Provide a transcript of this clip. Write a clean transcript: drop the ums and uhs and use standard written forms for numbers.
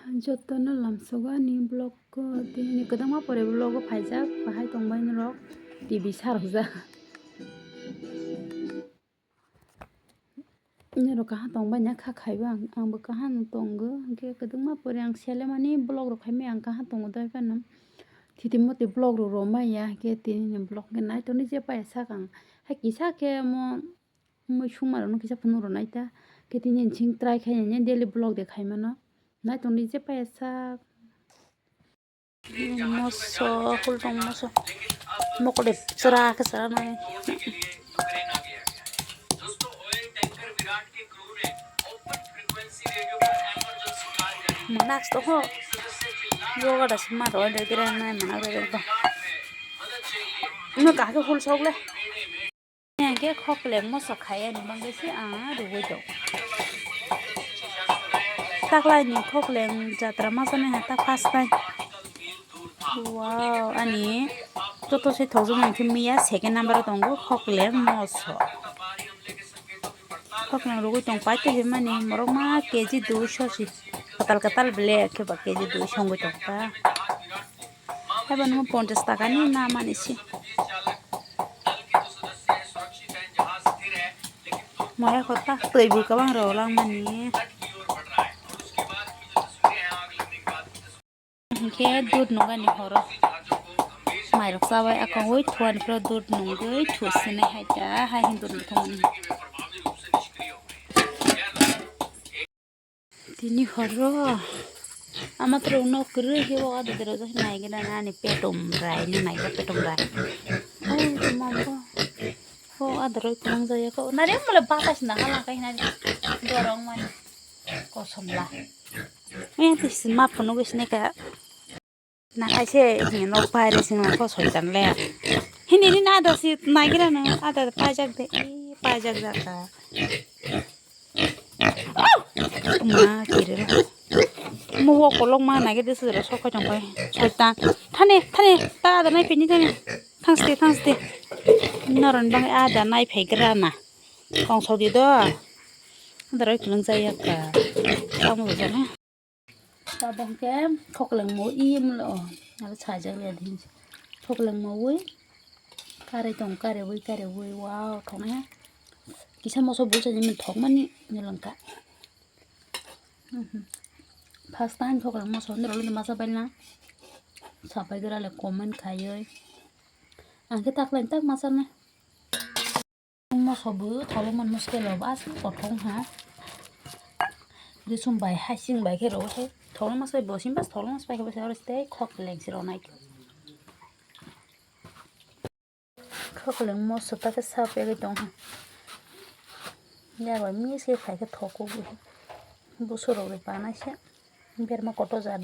Jotono lamsogani blog ko tini kadangma pore blog ko phaijak bahai tongbai rok TV sarjak nero kaha tongbai na kha khaiba angbo kaha no tongo ke kadangma pore ang selemani blog rok khaimai ang kaha tongo dai panam thitimote blog ro romaya ke tini blog ke nai toni je pa sakang hai kisa ke mo sumar no kisa phunu ro naita ke tini ching try khai ne daily blog de khaimano nai toni je pa sak moso hultong moso mokode chara ke chara nai Manas to ho yoga da sima ro de kira nai mana re to no ka ke hul sok le ne ke khok le moso khai ni mang si a ru we to tak lai ni khok le jatra ma sa ne ha tak fast tai wow ani to se thoju nang thimi ya second number tongo khok le moso khok nang ru tong pai te mani morok ma keji 200 si katal black ke ba keji 200 ngoi tong ta haban mo 50 টাকা ni na manisi maya kota tui bu ka bang ro lang mani ke dud no gani horo mai rok sabai akong oi thuan pro dud nong gei thusine haita hai hindur thong tini horo amatro no kru he wa de ro nai gena na ni petum rai ni nai ga petum rai ai mambo ho adro tong jaya ko nare mole batas na hala kai na dorong man ko somla tis map no gisne ka na kaise ni no pare sing ko soitan le hini ni na do si nai gira no ada pajak de pajak jaka ma kire mo wo kolong ma na ge de sura so ko jong pai soitan thane ta da nai pini thane thangste noron bang ada nai phaigra na kong sodi do daroi klung jaya ka kamu jana ta bang ke khoklang mo im lo ala chajak le din khoklang mo wi kare wi wow thong ha kisa mo so bu cha ni thong mani ni langka first time khoklang mo so ndro le ma sa bai na sabai gra le comment khayoi angke tak lain tak masa na mo sobu tholo man muskil lo bas kothong ha de sum bai ha sing bai ke ro he tholo mas bai bosim bas tholo mas bai ke bas aur stay khok leng si ro nai khok leng mo so ta ke sa pe ke tong ha ya ba mi se khai ke thoko bu bu so ro le pa na se ber ma koto jan